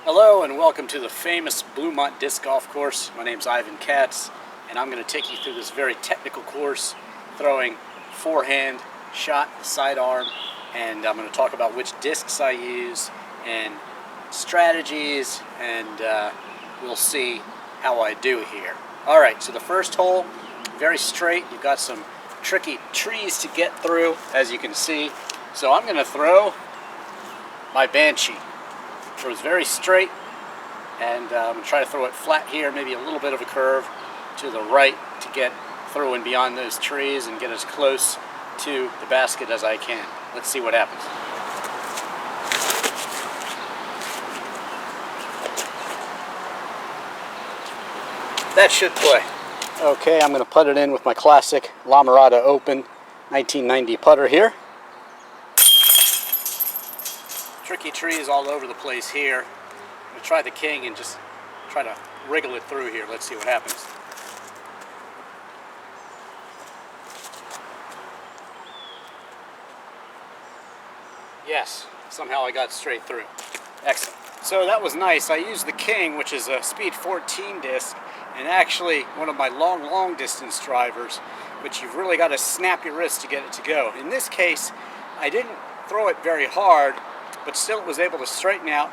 Hello and welcome to the famous Bluemont Disc Golf Course. My name's Ivan Katz and I'm going to take you through this very technical course, throwing forehand, shot, sidearm, and I'm going to talk about which discs I use and strategies, and we'll see how I do here. Alright, so the first hole, very straight. You've got some tricky trees to get through, as you can see. So I'm going to throw my Banshee. Throws very straight, and I'm going to try to throw it flat here, maybe a little bit of a curve to the right to get through and beyond those trees and get as close to the basket as I can. Let's see what happens. That should play. Okay, I'm going to putt it in with my classic La Mirada Open 1990 putter here. Tricky trees all over the place here. I'm going to try the king and just try to wriggle it through here. Let's see what happens. Yes, somehow I got straight through. Excellent. So that was nice. I used the king, which is a speed 14 disc, and actually one of my long distance drivers, which you've really got to snap your wrist to get it to go. In this case, I didn't throw it very hard, but still it was able to straighten out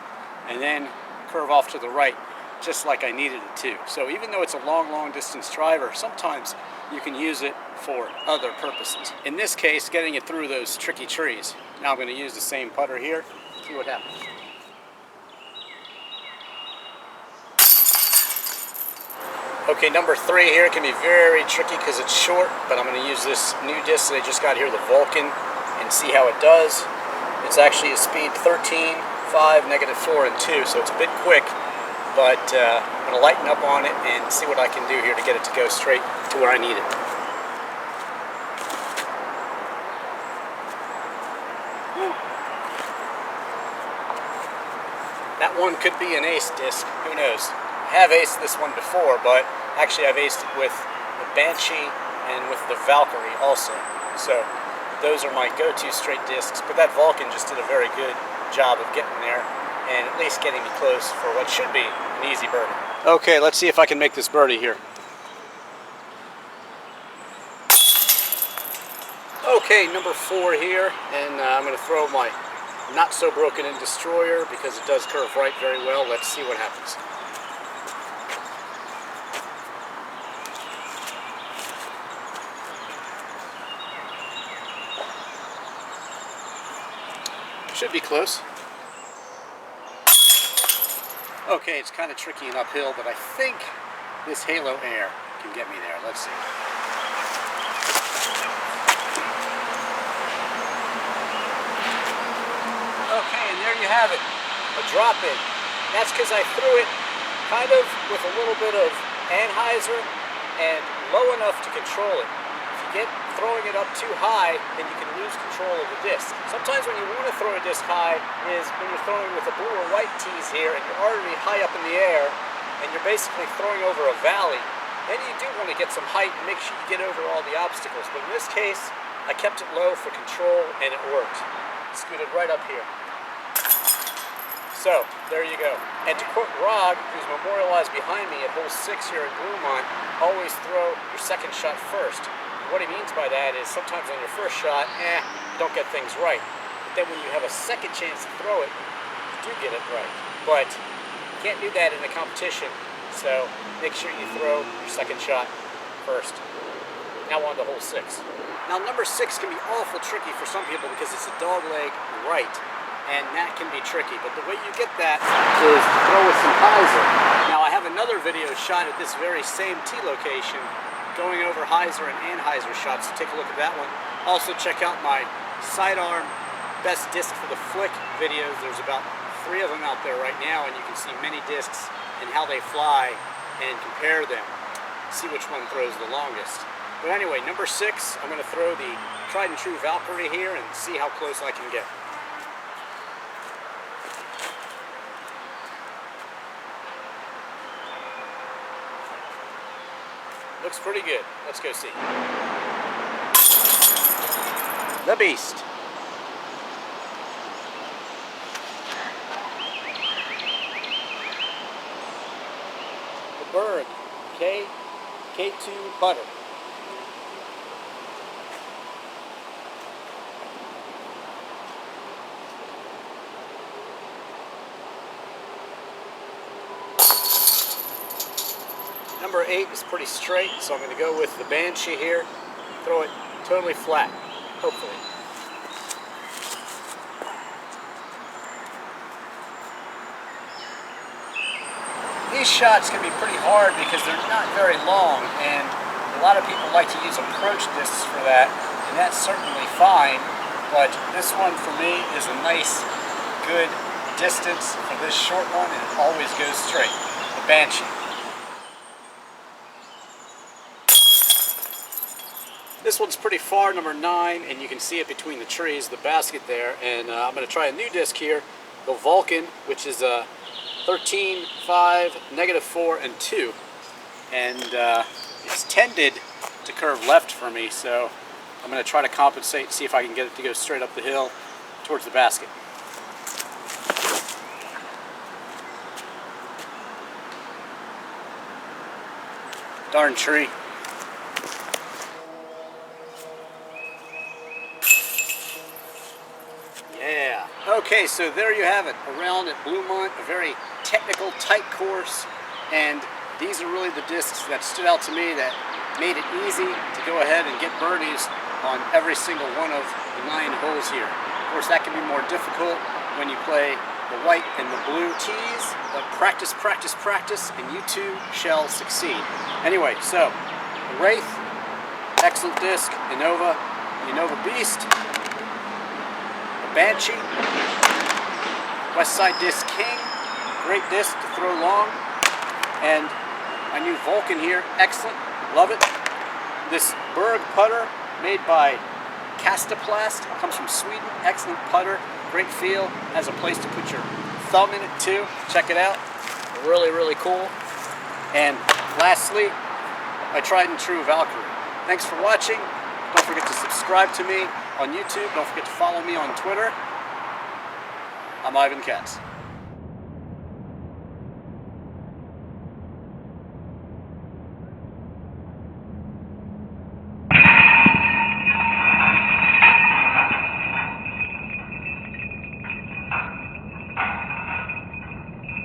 and then curve off to the right, just like I needed it to. So even though it's a long distance driver, sometimes you can use it for other purposes. In this case, getting it through those tricky trees. Now I'm going to use the same putter here, see what happens. Okay, number 3 here can be very tricky because it's short, but I'm going to use this new disc that I just got here, the Vulcan, and see how it does. It's actually a speed 13, 5, -4, and 2, so it's a bit quick, but I'm going to lighten up on it and see what I can do here to get it to go straight to where I need it. That one could be an ace disc, who knows. I have aced this one before, but actually I've aced it with the Banshee and with the Valkyrie also. So those are my go-to straight discs, but that Vulcan just did a very good job of getting there and at least getting me close for what should be an easy birdie. Okay, let's see if I can make this birdie here. Okay, number 4 here, and I'm going to throw my not so broken in destroyer because it does curve right very well. Let's see what happens. Should be close. Okay, it's kind of tricky and uphill, but I think this Halo Air can get me there. Let's see. Okay, and there you have it, a drop in. That's because I threw it kind of with a little bit of anhyzer and low enough to control it. If you get throwing it up too high, then you can lose control of the disc. Sometimes when you want to throw a disc high is when you're throwing with a blue or white tees here and you're already high up in the air and you're basically throwing over a valley. Then you do want to get some height and make sure you get over all the obstacles. But in this case, I kept it low for control and it worked. Scooted right up here. So, there you go. And to quote Rog, who's memorialized behind me at hole 6 here at Bluemont, always throw your second shot first. What he means by that is sometimes on your first shot, you don't get things right. But then when you have a second chance to throw it, you do get it right. But you can't do that in a competition, so make sure you throw your second shot first. Now on to hole 6. Now number 6 can be awful tricky for some people because it's a dog leg right, and that can be tricky. But the way you get that is to throw with some hyzer. Now I have another video shot at this very same tee location, going over hyzer and anhyzer shots, so take a look at that one. Also check out my sidearm best disc for the flick videos. There's about 3 of them out there right now, and you can see many discs and how they fly and compare them. See which one throws the longest. But anyway, number 6, I'm going to throw the tried and true Valkyrie here and see how close I can get. Looks pretty good. Let's go see. The Beast. Berg K2 putter. Number 8 is pretty straight, so I'm going to go with the Banshee here. Throw it totally flat, hopefully. These shots can be pretty hard because they're not very long, and a lot of people like to use approach discs for that, and that's certainly fine, but this one for me is a nice, good distance for this short one, and it always goes straight. The Banshee. This one's pretty far, number 9, and you can see it between the trees, the basket there, and I'm going to try a new disc here, the Vulcan, which is a 13, 5, -4, and 2, and it's tended to curve left for me, so I'm going to try to compensate and see if I can get it to go straight up the hill towards the basket. Darn tree. Yeah. Okay, so there you have it. Around at Bluemont, a very technical, tight course, and these are really the discs that stood out to me that made it easy to go ahead and get birdies on every single one of the 9 holes here. Of course, that can be more difficult when you play the white and the blue tees, but practice, practice, practice, and you too shall succeed. Anyway, so, the Wraith, excellent disc, Innova, the Innova Beast, the Banshee, Westside Disc King, great disc to throw long, and my new Vulcan here, excellent, love it. This Berg putter made by Kastaplast, comes from Sweden, excellent putter, great feel, has a place to put your thumb in it too, check it out, really, really cool. And lastly, my tried and true Valkyrie. Thanks for watching, don't forget to subscribe to me on YouTube, don't forget to follow me on Twitter. I'm Ivan Katz.